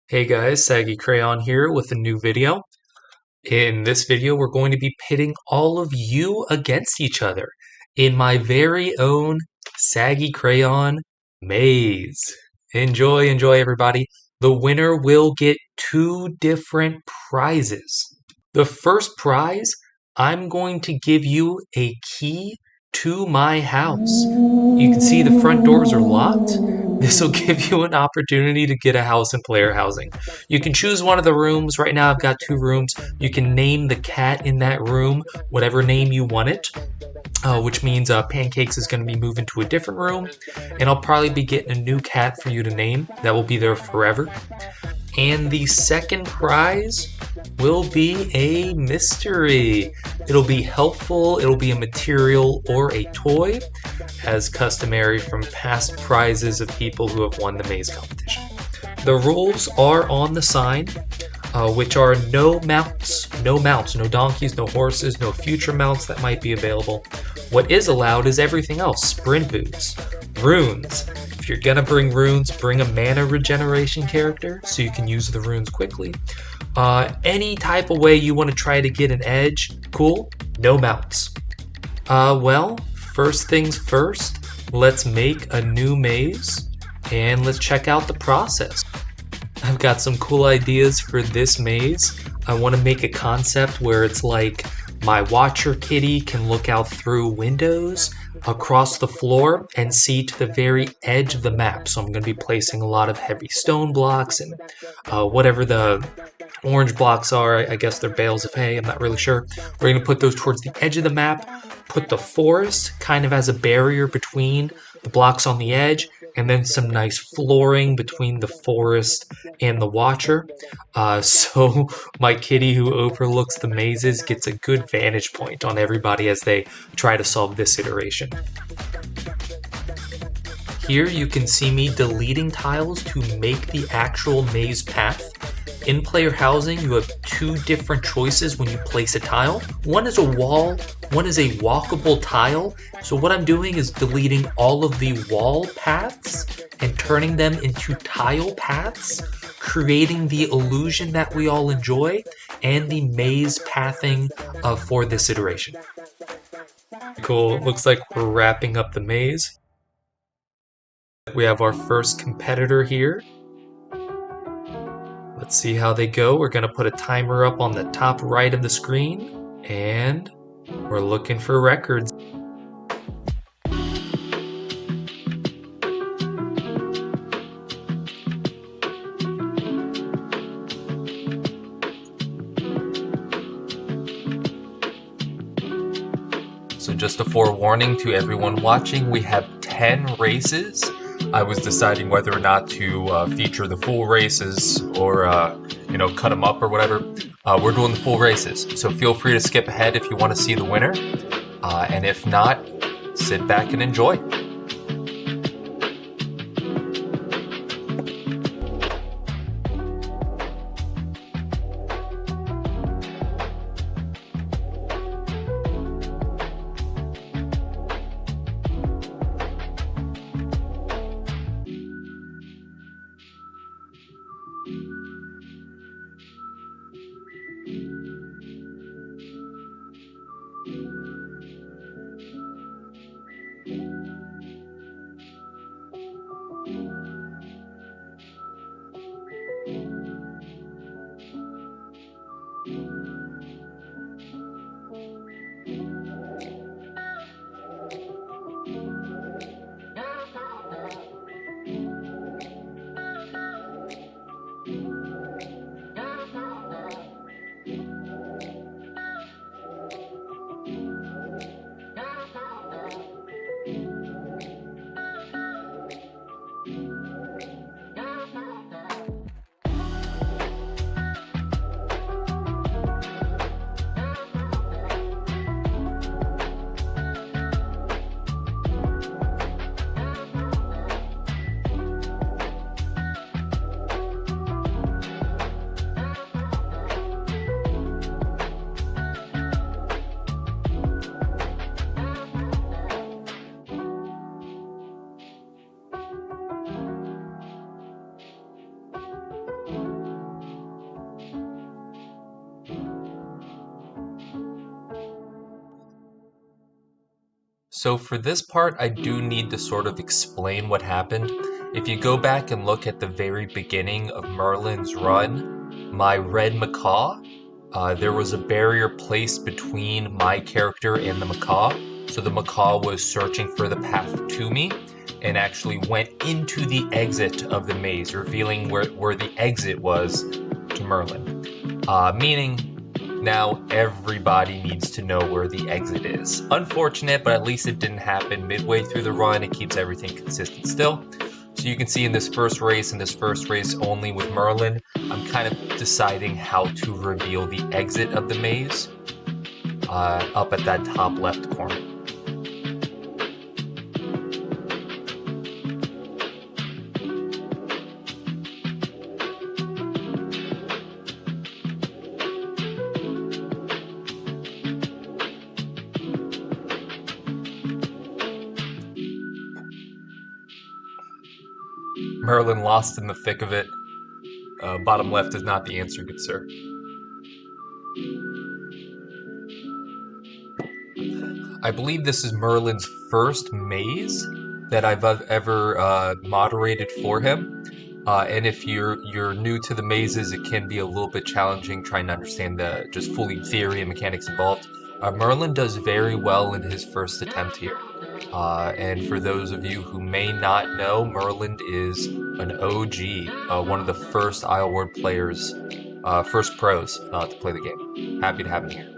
Hey guys, Saggy Crayon here with a new video. In this video, we're going to be pitting all of you against each other in my very own Saggy Crayon maze. Enjoy everybody. The winner will get two different prizes. The first prize, I'm going to give you a key to my house. You can see the front doors are locked. This will give you an opportunity to get a house in player housing. You can choose one of the rooms. Right now I've got two rooms. You can name the cat in that room whatever name you want it, which means Pancakes is going to be moving to a different room, and I'll probably be getting a new cat for you to name that will be there forever. And the second prize will be a mystery. It'll be helpful, it'll be a material or a toy, as customary from past prizes of people who have won the maze competition. The rules are on the sign, which are no mounts, no donkeys, no horses, no future mounts that might be available. What is allowed is everything else: sprint boots, runes. If you're gonna bring runes, bring a mana regeneration character so you can use the runes quickly. Any type of way you want to try to get an edge, cool, no mounts. Well, first things first, let's make a new maze and let's check out the process. I've got some cool ideas for this maze. I want to make a concept where it's like my watcher kitty can look out through windows across the floor and see to the very edge of the map. So I'm going to be placing a lot of heavy stone blocks and whatever the orange blocks are. I guess they're bales of hay. I'm not really sure. We're going to put those towards the edge of the map, put the forest kind of as a barrier between the blocks on the edge, and then some nice flooring between the forest and the watcher. So my kitty who overlooks the mazes gets a good vantage point on everybody as they try to solve this iteration. Here you can see me deleting tiles to make the actual maze path. In player housing, you have two different choices when you place a tile. One is a wall, one is a walkable tile. So what I'm doing is deleting all of the wall paths and turning them into tile paths, creating the illusion that we all enjoy and the maze pathing for this iteration. Cool, looks like we're wrapping up the maze. We have our first competitor here. Let's see how they go. We're going to put a timer up on the top right of the screen, and we're looking for records. So just a forewarning to everyone watching, we have 10 races. I was deciding whether or not to feature the full races or, cut them up or whatever. We're doing the full races, so feel free to skip ahead if you want to see the winner. And if not, sit back and enjoy. So for this part, I do need to sort of explain what happened. If you go back and look at the very beginning of Merlin's run, my red macaw, there was a barrier placed between my character and the macaw. So the macaw was searching for the path to me and actually went into the exit of the maze, revealing where the exit was to Merlin. Meaning now everybody needs to know where the exit is. Unfortunate, but at least it didn't happen midway through the run. It keeps everything consistent still. So you can see in this first race only with Merlin, I'm kind of deciding how to reveal the exit of the maze up at that top left corner. Merlin lost in the thick of it. Bottom left is not the answer, good sir. I believe this is Merlin's first maze that I've ever moderated for him. And if you're new to the mazes, it can be a little bit challenging trying to understand the just fully theory and mechanics involved. Merlin does very well in his first attempt here. And for those of you who may not know, Merlin is an OG, one of the first Isleward players, first pros to play the game. Happy to have him here.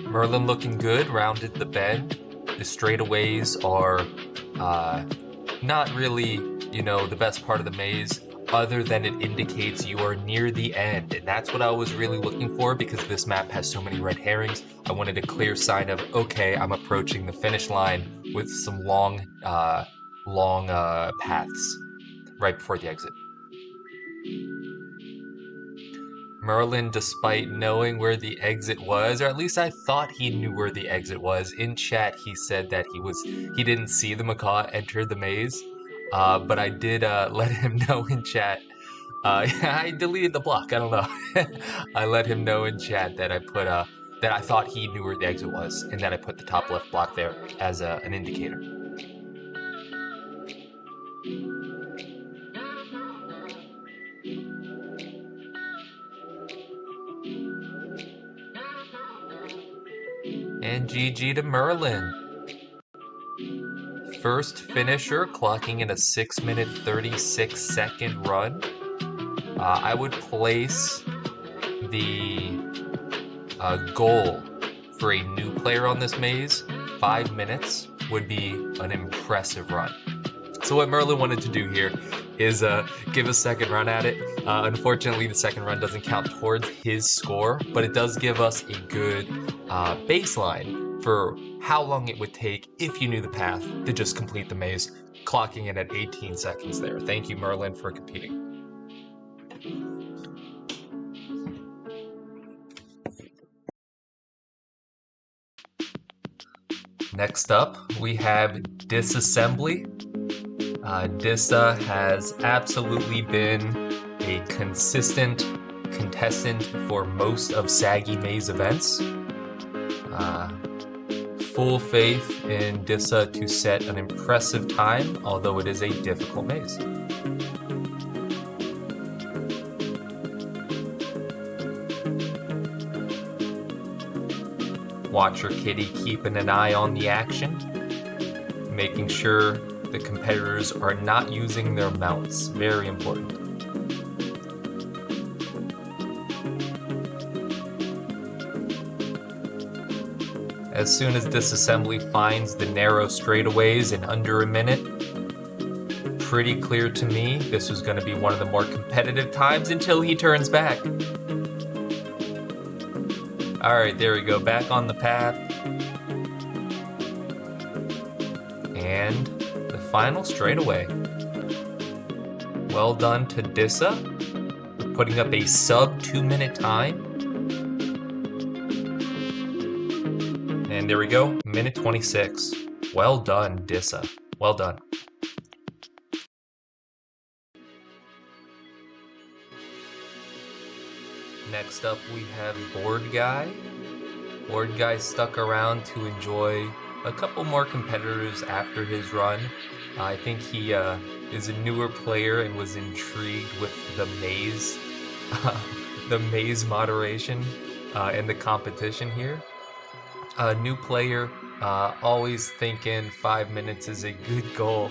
Merlin looking good, rounded the bend. The straightaways are not really, the best part of the maze, other than it indicates you are near the end. And that's what I was really looking for, because this map has so many red herrings. I wanted a clear sign of, okay, I'm approaching the finish line with some long paths right before the exit. Merlin, despite knowing where the exit was, or at least I thought he knew where the exit was. In chat, he said that he didn't see the macaw enter the maze, but I did let him know in chat. I deleted the block. I don't know. I let him know in chat that I put that I thought he knew where the exit was, and that I put the top left block there as an indicator. And GG to Merlin. First finisher, clocking in a 6-minute 36-second run. I would place the goal for a new player on this maze, 5 minutes, would be an impressive run. So what Merlin wanted to do here is give a second run at it. Unfortunately, the second run doesn't count towards his score, but it does give us a good baseline for how long it would take, if you knew the path, to just complete the maze, clocking in at 18 seconds there. Thank you, Merlin, for competing. Next up, we have Disassembly. Dissa has absolutely been a consistent contestant for most of Saggy Maze events. Full faith in Dissa to set an impressive time, although it is a difficult maze. Watcher Kitty keeping an eye on the action, making sure the competitors are not using their mounts. Very important. As soon as Disassembly finds the narrow straightaways in under a minute, pretty clear to me this was going to be one of the more competitive times until he turns back. Alright, there we go, back on the path. And the final straightaway. Well done to Dissa for putting up a sub 2-minute time. And there we go, minute 26. Well done, Dissa. Well done. Next up, we have Boredguy. Boredguy stuck around to enjoy a couple more competitors after his run. I think he is a newer player and was intrigued with the maze, the maze moderation and the competition here. A new player, always thinking 5 minutes is a good goal.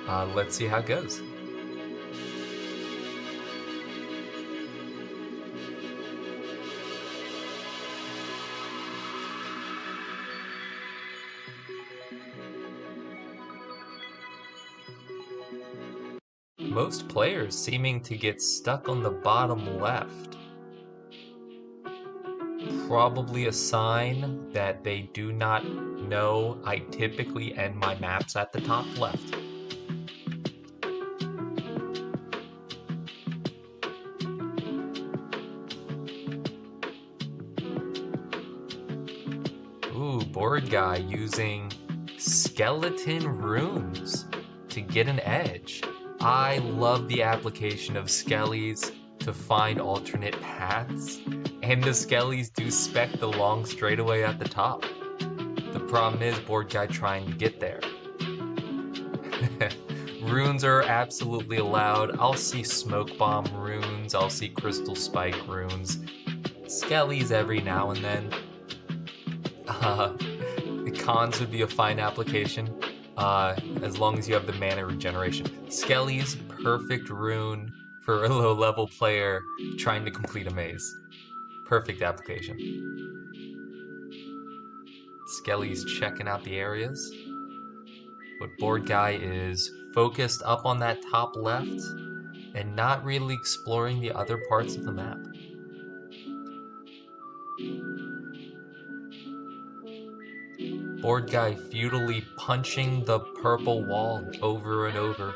Let's see how it goes. Most players seeming to get stuck on the bottom left. Probably a sign that they do not know I typically end my maps at the top left. Ooh, Boredguy using skeleton runes to get an edge. I love the application of skellies to find alternate paths, and the skellies do spec the long straightaway at the top. The problem is Boredguy trying to get there. Runes are absolutely allowed. I'll see smoke bomb runes, I'll see crystal spike runes, skellies every now and then. The cons would be a fine application. As long as you have the mana regeneration. Skelly's perfect rune for a low-level player trying to complete a maze. Perfect application. Skelly's checking out the areas. But Boredguy is focused up on that top left and not really exploring the other parts of the map. Boredguy futilely punching the purple wall over and over,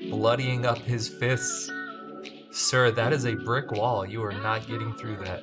bloodying up his fists. Sir, that is a brick wall. You are not getting through that.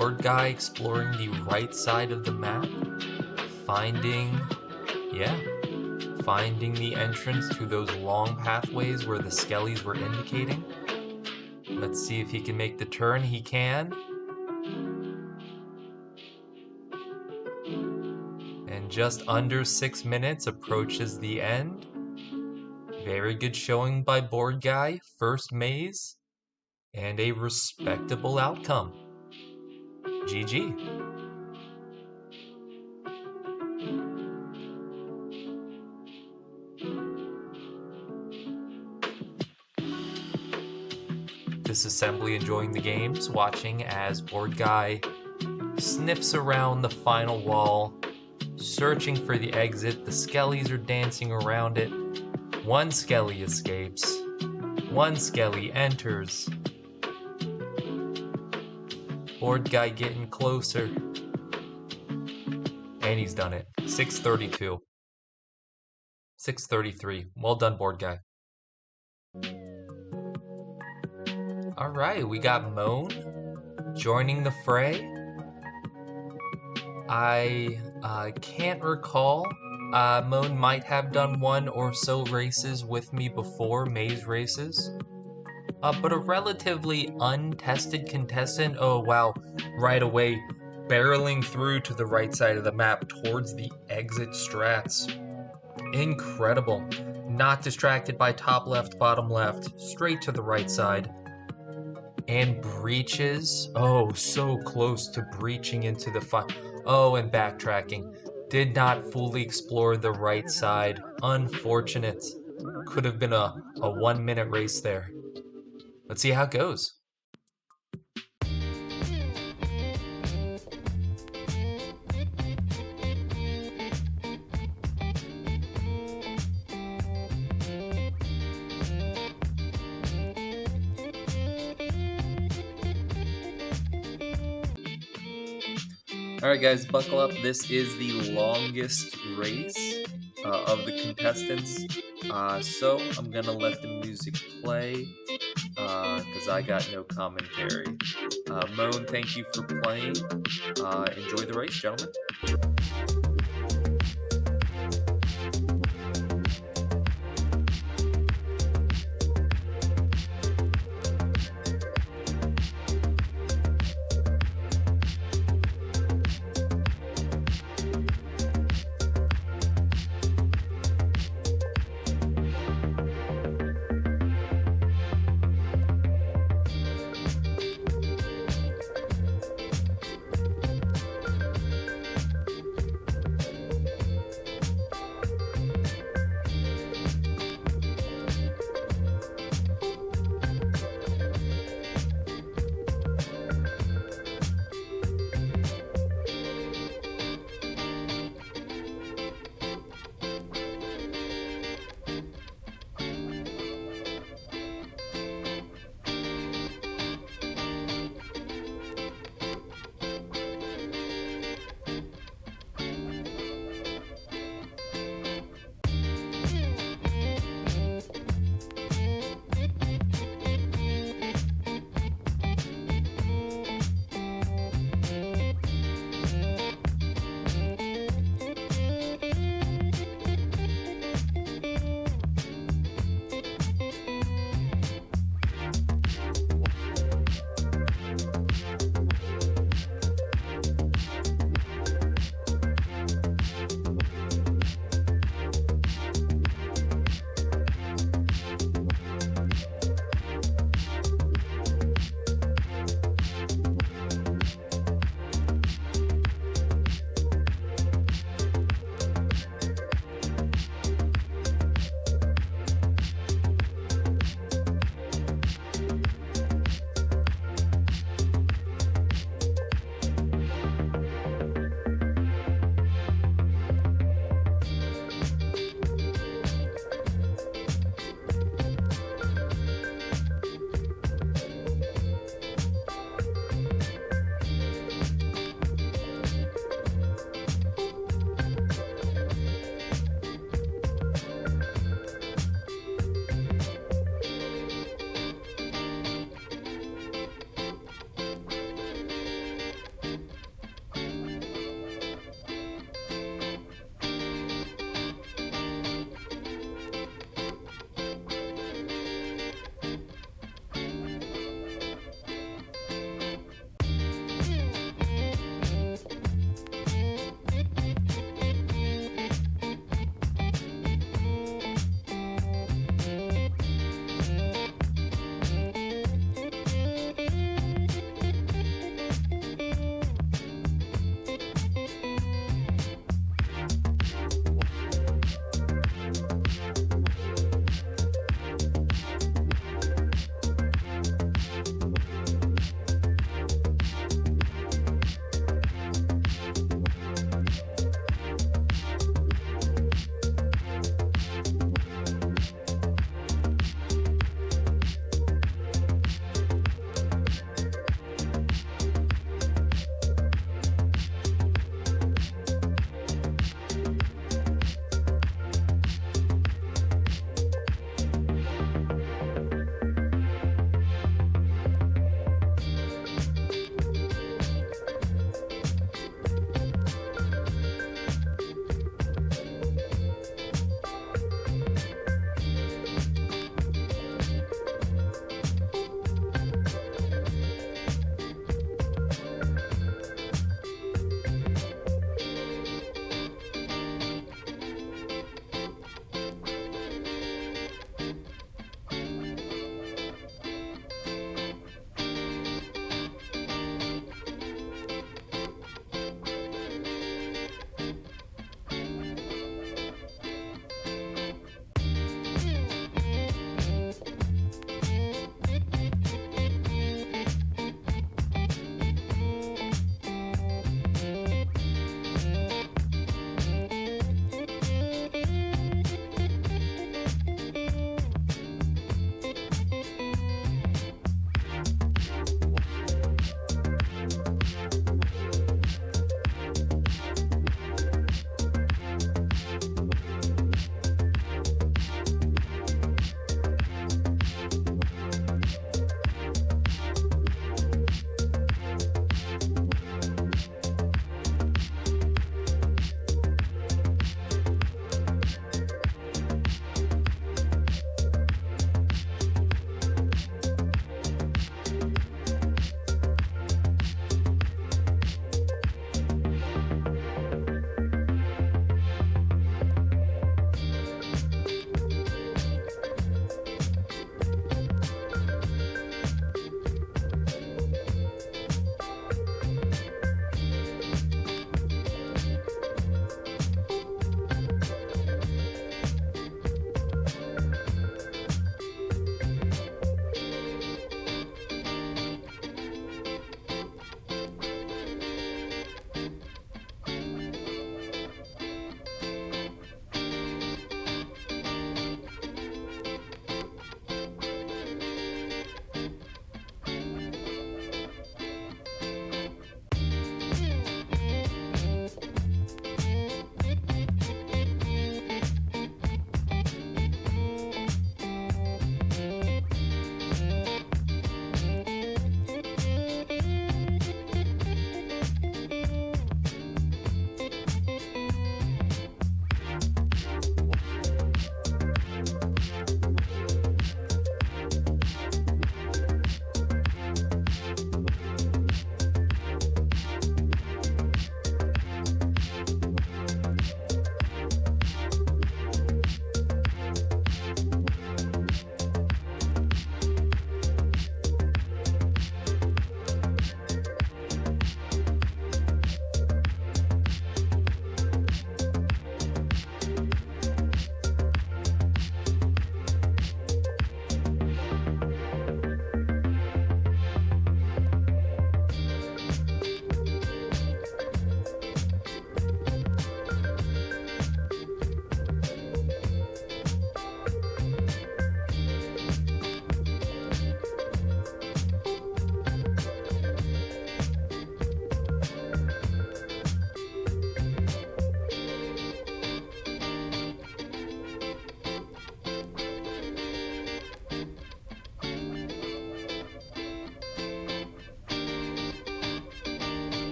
Boredguy exploring the right side of the map, finding the entrance to those long pathways where the skellies were indicating. Let's see if he can make the turn. He can. And just under 6 minutes approaches the end. Very good showing by Boredguy. First maze. And a respectable outcome. GG. Disassembly enjoying the games, watching as Boredguy sniffs around the final wall, searching for the exit. The skellies are dancing around it. One skelly escapes. One skelly enters. Boredguy getting closer. And he's done it. 632. 633. Well done, Boredguy. Alright, we got Mownnn joining the fray. I can't recall. Mownnn might have done one or so races with me before, maze races. But a relatively untested contestant. Oh wow, right away, barreling through to the right side of the map towards the exit strats. Incredible. Not distracted by top left, bottom left, straight to the right side. And breaches. Oh, so close to breaching into the fight. Oh, and backtracking. Did not fully explore the right side. Unfortunate. Could have been a 1 minute race there. Let's see how it goes. Alright guys, buckle up. This is the longest race of the contestants. So I'm gonna let the music play because I got no commentary. Mownnn, thank you for playing. Enjoy the race, gentlemen.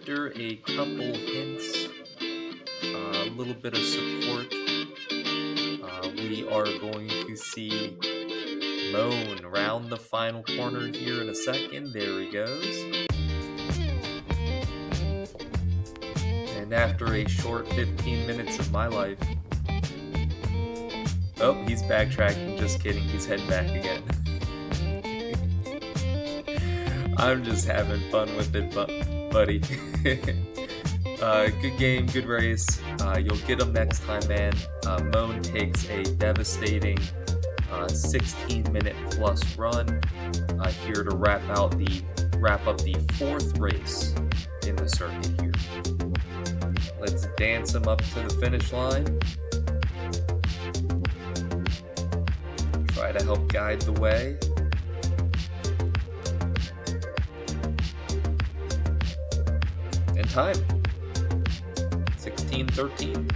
after a couple hints, a little bit of support, we are going to see Mownnn round the final corner here in a second. There he goes. And after a short 15 minutes of my life... Oh, he's backtracking. Just kidding. He's heading back again. I'm just having fun with it, buddy. Good game, good race. You'll get him next time, man. Mownnn takes a devastating 16-minute plus run here to wrap up the 4th race in the circuit here. Let's dance him up to the finish line. Try to help guide the way. And time. 16:13.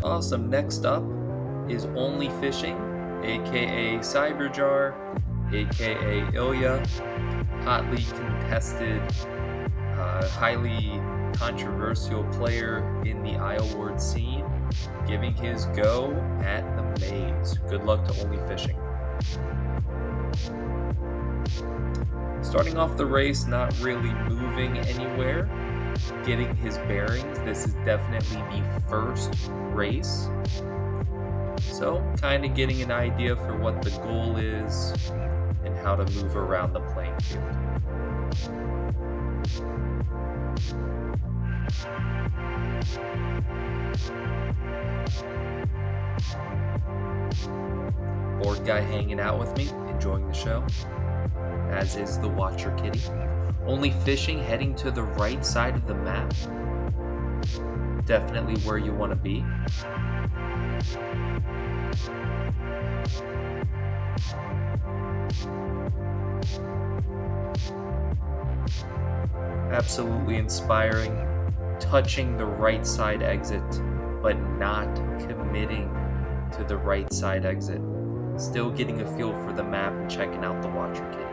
Awesome. Next up is OnlyFishing, aka Cyberjar, aka Ilya. Hotly contested, highly controversial player in the Isleward scene, giving his go at the maze. Good luck to OnlyFishing. Starting off the race, not really moving anywhere, getting his bearings. This is definitely the first race, so kind of getting an idea for what the goal is and how to move around the playing field. Boredguy hanging out with me, enjoying the show, as is the Watcher Kitty. OnlyFishing heading to the right side of the map. Definitely where you want to be. Absolutely inspiring. Touching the right side exit, but not committing to the right side exit. Still getting a feel for the map and checking out the Watcher Kitty.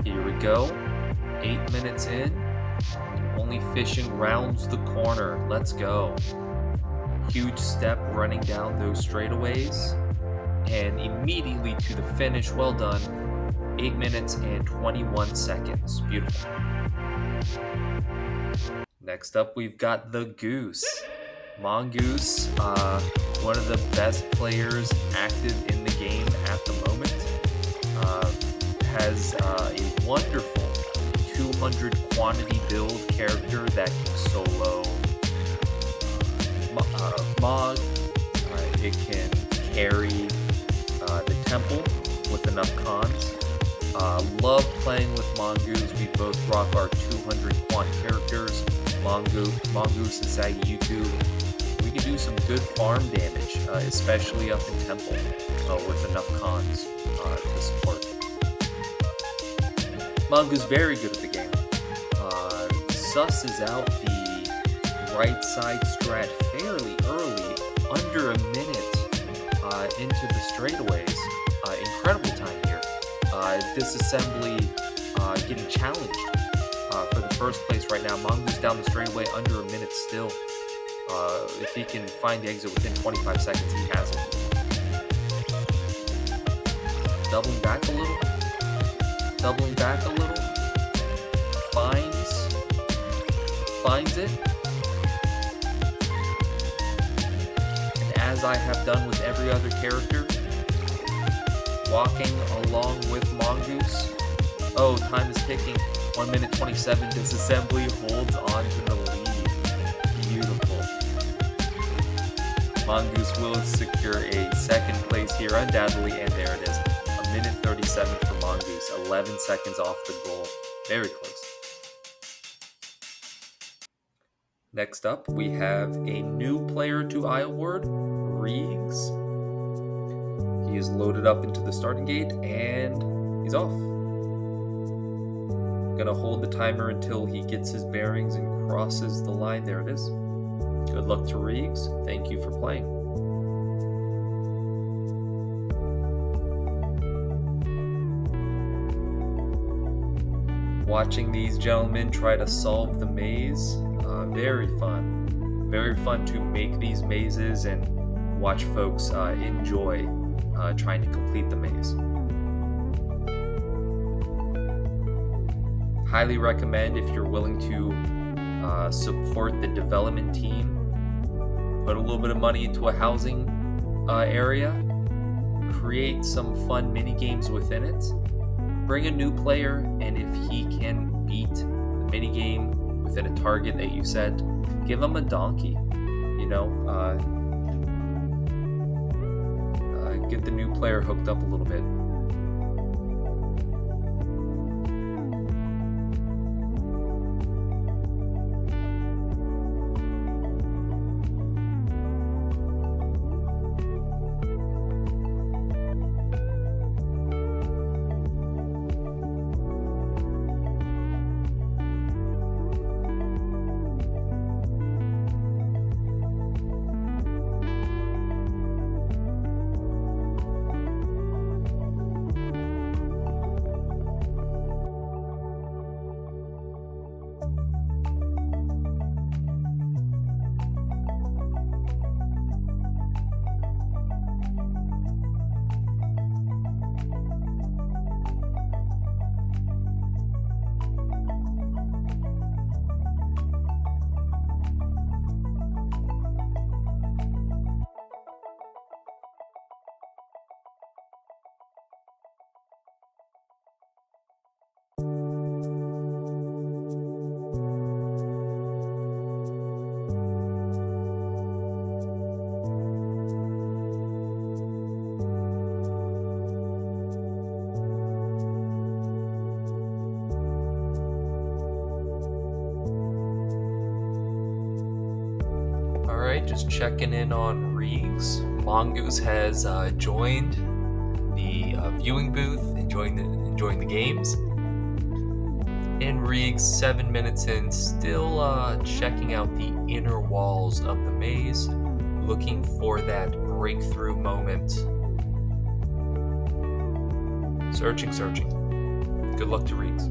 Here we go. 8 minutes in. And OnlyFishing rounds the corner. Let's go. Huge step running down those straightaways. And immediately to the finish. Well done. 8 minutes and 21 seconds. Beautiful. Next up, we've got the Goose. Mongoose, one of the best players active in the game at the moment. Has a wonderful 200 quantity build character that can solo Mog. It can carry the temple with enough cons. Love playing with Mongoose. We both rock our 200 quant characters. Mongoose and Saggy YouTube, we can do some good farm damage, especially up in Temple, with enough cons to support. Mongoose very good at the game. Susses out the right side strat fairly early, under a minute into the straightaways. Incredible time here. Disassembly getting challenged for the first place right now. Mongoose down the straightaway under a minute still. If he can find the exit within 25 seconds, he has it. Doubling back a little. Finds it. And as I have done with every other character, walking along with Mongoose. Oh, time is ticking. 1 minute 27. Disassembly holds on to the lead. Beautiful. Mongoose will secure a second place here, undoubtedly, and there it is. 1 minute 37 for Mongoose. 11 seconds off the goal. Very close. Next up, we have a new player to Isleward, Riegs. He is loaded up into the starting gate, and he's off. Gonna hold the timer until he gets his bearings and crosses the line. There it is. Good luck to Riegs. Thank you for playing. Watching these gentlemen try to solve the maze, very fun. Very fun to make these mazes and watch folks enjoy trying to complete the maze. Highly recommend, if you're willing to support the development team, put a little bit of money into a housing area, create some fun mini games within it, bring a new player, and if he can beat the mini game within a target that you set, give him a donkey. Get the new player hooked up a little bit. Alright, just checking in on Riegs. Mongoose has joined the viewing booth, enjoying the games. And Riegs, 7 minutes in, still checking out the inner walls of the maze, looking for that breakthrough moment. Searching. Good luck to Riegs.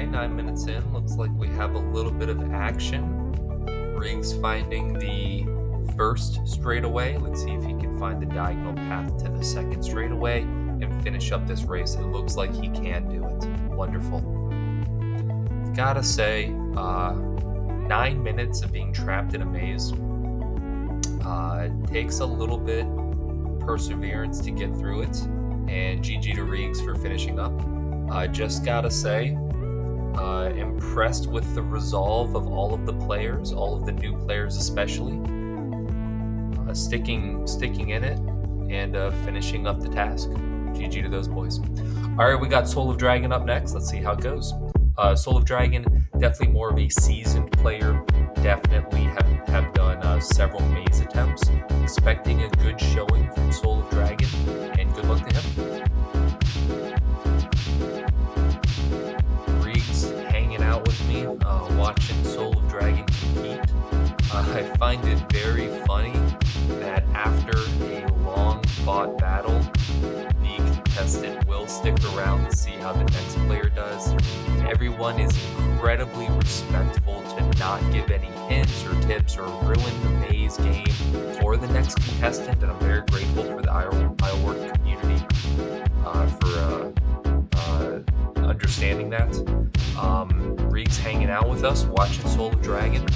Okay, 9 minutes in. Looks like we have a little bit of action. Riegs finding the first straightaway. Let's see if he can find the diagonal path to the second straightaway and finish up this race. It looks like he can do it. Wonderful. Gotta say, 9 minutes of being trapped in a maze takes a little bit perseverance to get through it, and GG to Riegs for finishing up. Just gotta say, impressed with the resolve of all of the players, all of the new players especially, sticking in it and finishing up the task. GG to those boys. All right, we got SoulofDragon up next. Let's see how it goes. SoulofDragon, definitely more of a seasoned player. Definitely have done several maze attempts. Expecting a good showing from SoulofDragon, and good luck to him. Riegs hanging out with me, watching SoulofDragon compete. I find it very funny that after a long-fought battle, the contestant will stick around to see how the next player does. Everyone is incredibly respectful to not give any hints or tips or ruin the maze game for the next contestant, and I'm very grateful for the Isleward community for understanding that. Riegs hanging out with us, watching SoulofDragon.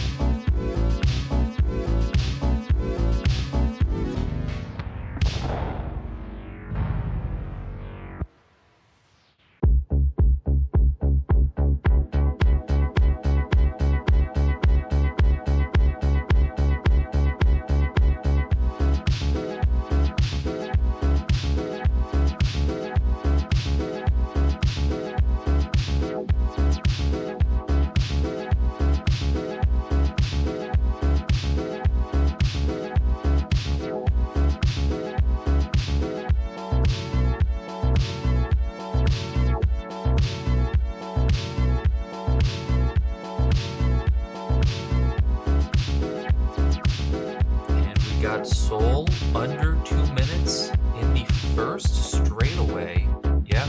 Got Soul under 2 minutes in the first straightaway. Yeah.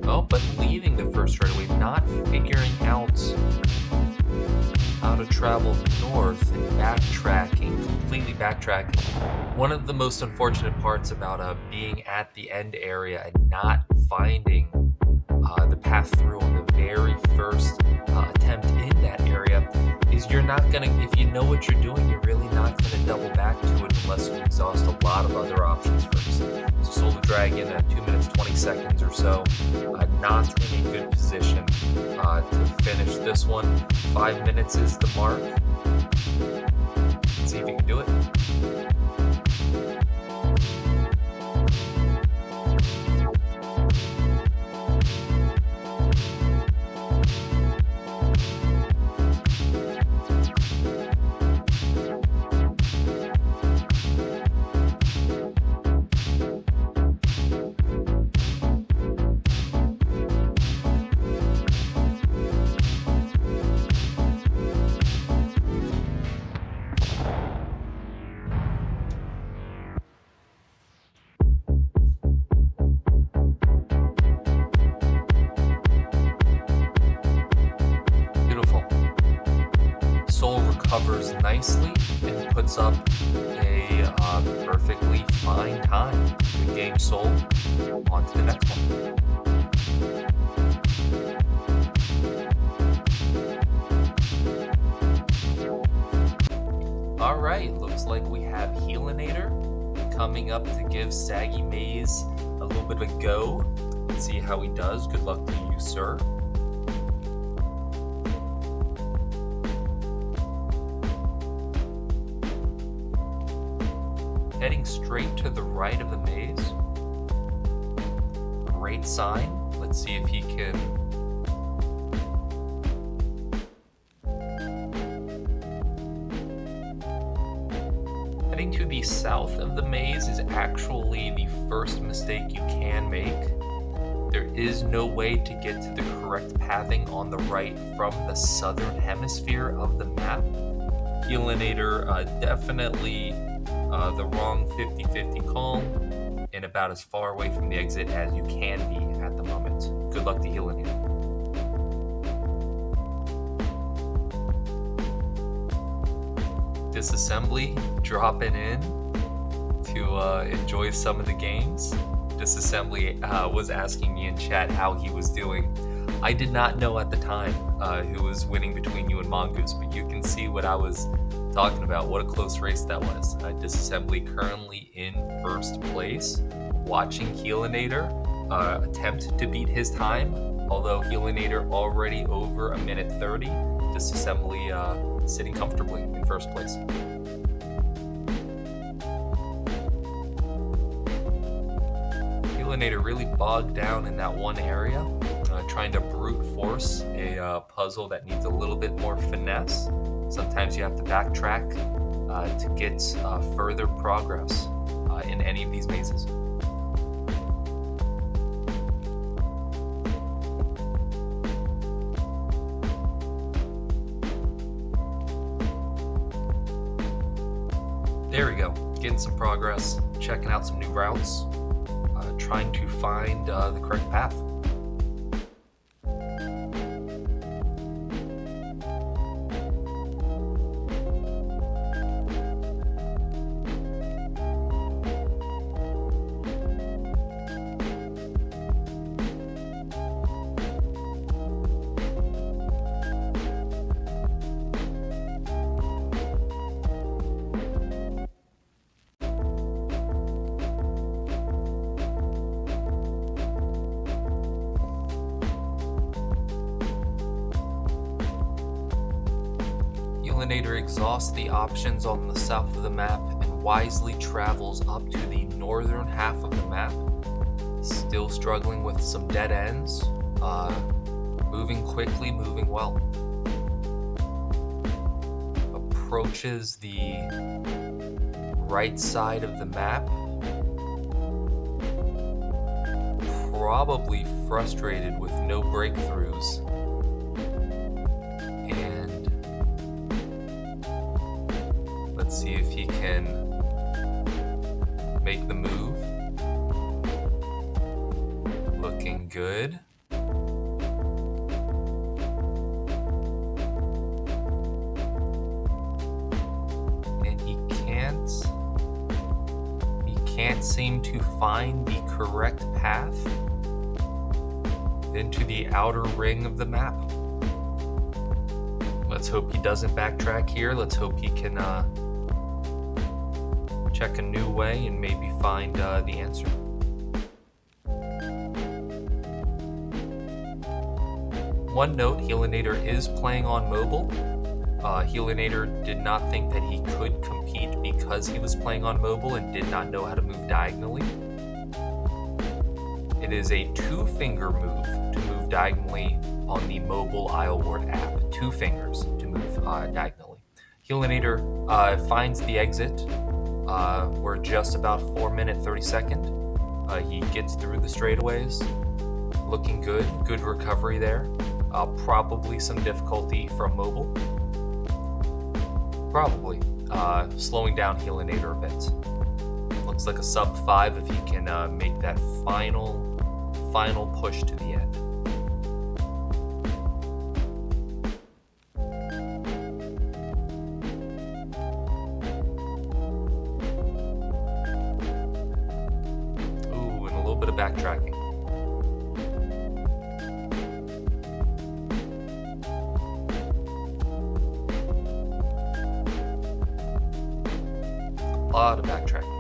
Oh, but leaving the first straightaway, not figuring out how to travel north and backtracking, completely backtracking. One of the most unfortunate parts about being at the end area and not finding the path through on the very first attempt in that area is you're not gonna, if you know what you're doing, you're really not gonna double back to it unless you exhaust a lot of other options first. So SoulofDragon at 2 minutes 20 seconds or so, not in a good position to finish this one. 5 minutes is the mark. Let's see if you can do it. Recovers nicely and puts up a perfectly fine time. Good game, Soul. On to the next one. Alright, looks like we have Healinator coming up to give Saggy Maze a little bit of a go. Let's see how he does. Good luck to you, sir. Heading straight to the right of the maze. Great sign. Let's see if he can... Heading to the south of the maze is actually the first mistake you can make. There is no way to get to the correct pathing on the right from the southern hemisphere of the map. Healinator definitely the wrong 50-50 call, and about as far away from the exit as you can be at the moment. Good luck to Healinator. Disassembly dropping in to enjoy some of the games. Disassembly was asking me in chat how he was doing. I did not know at the time who was winning between you and Mongoose, but you can see what I was talking about. What a close race that was. Disassembly currently in first place, watching Healinator attempt to beat his time, although Healinator already over 1:30. Disassembly sitting comfortably in first place. Healinator really bogged down in that one area, trying to brute force a puzzle that needs a little bit more finesse. Sometimes you have to backtrack to get further progress in any of these mazes. There we go, getting some progress, checking out some new routes, trying to find the correct path. Healinator exhausts the options on the south of the map and wisely travels up to the northern half of the map. Still struggling with some dead ends. Moving quickly, moving well. Approaches the right side of the map. Probably frustrated with no breakthroughs. Let's see if he can make the move. Looking good. And he can't seem to find the correct path into the outer ring of the map. Let's hope he doesn't backtrack here. Let's hope he can check a new way and maybe find the answer. One note, Healinator is playing on mobile. Healinator did not think that he could compete because he was playing on mobile and did not know how to move diagonally. It is a two-finger move to move diagonally on the mobile Isleward app. 2 fingers to move diagonally. Healinator finds the exit. We're just about 4:30. He gets through the straightaways. Looking good. Good recovery there. Probably some difficulty from mobile. Probably. Slowing down Healinator a bit. Looks like a sub 5 if he can make that final push to the end. Ooh, and a little bit of backtracking. A lot of backtracking.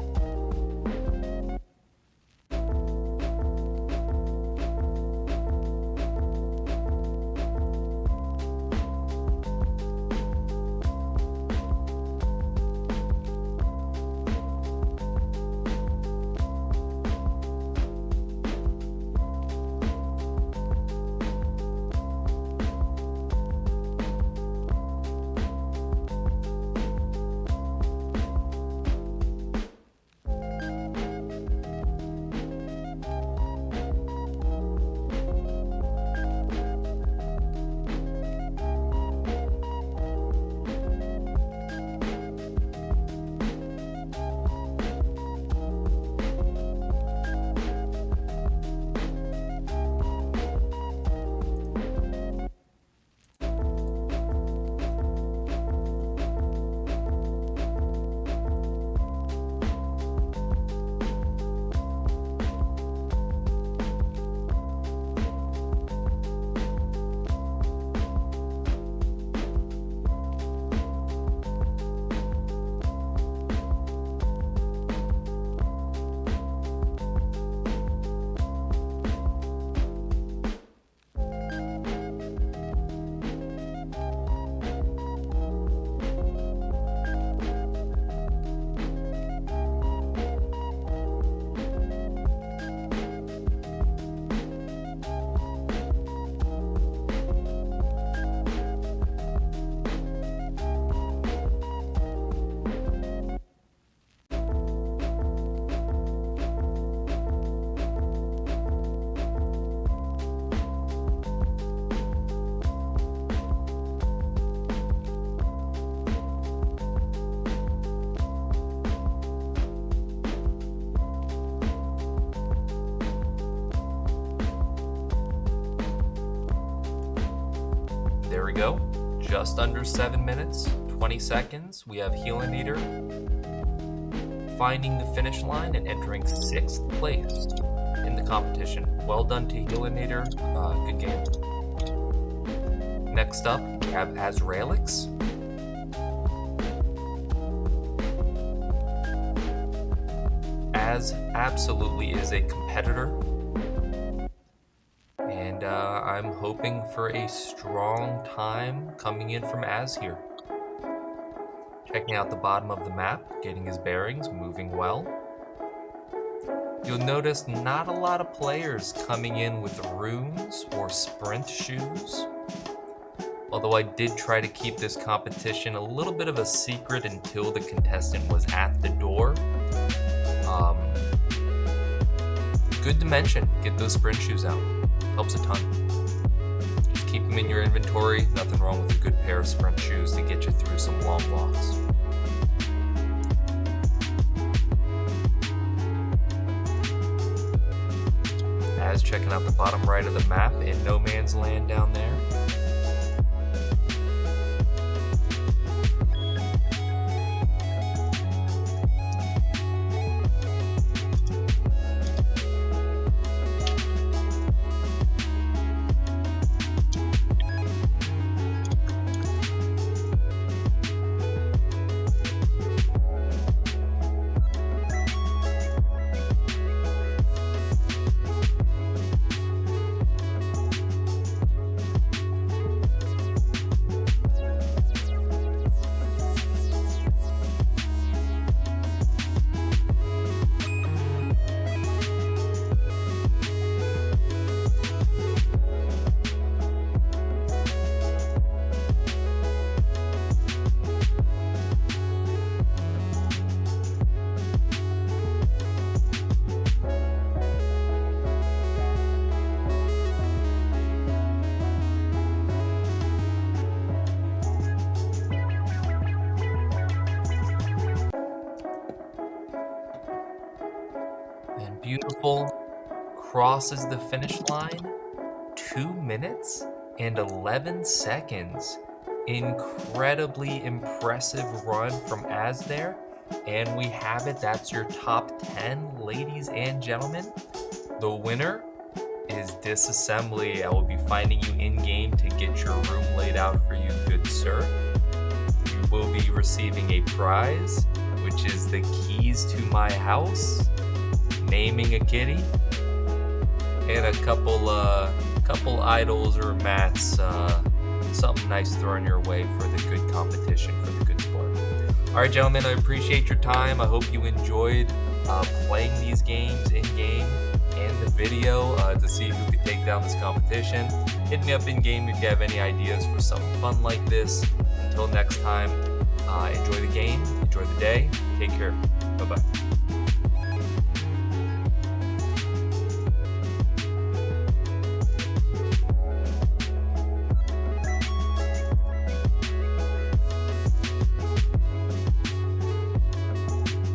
we go. Just under 7 minutes, 20 seconds. We have Healinator finding the finish line and entering 6th place in the competition. Well done to Healinator. Good game. Next up, we have Azraelix. Az absolutely is a competitor, and I'm hoping for a strong time coming in from Az here. Checking out the bottom of the map, getting his bearings, moving well. You'll notice not a lot of players coming in with runes or sprint shoes. Although I did try to keep this competition a little bit of a secret until the contestant was at the door. Good to mention, get those sprint shoes out. Helps a ton. Just keep them in your inventory. Nothing wrong with a good pair of sprint shoes to get you through some long walks. As checking out the bottom right of the map in no man's land down there. Beautiful, crosses the finish line, 2 minutes and 11 seconds. Incredibly impressive run from Az there. And we have it, that's your top 10, ladies and gentlemen. The winner is Disassembly. I will be finding you in-game to get your room laid out for you, good sir. You will be receiving a prize, which is the keys to my house, naming a kitty, and a couple idols or mats, something nice thrown your way for the good competition, for the good sport. All right, gentlemen, I appreciate your time. I hope you enjoyed playing these games in game and the video to see who could take down this competition. Hit me up in game if you have any ideas for something fun like this. Until next time, enjoy the game, enjoy the day, take care, bye-bye.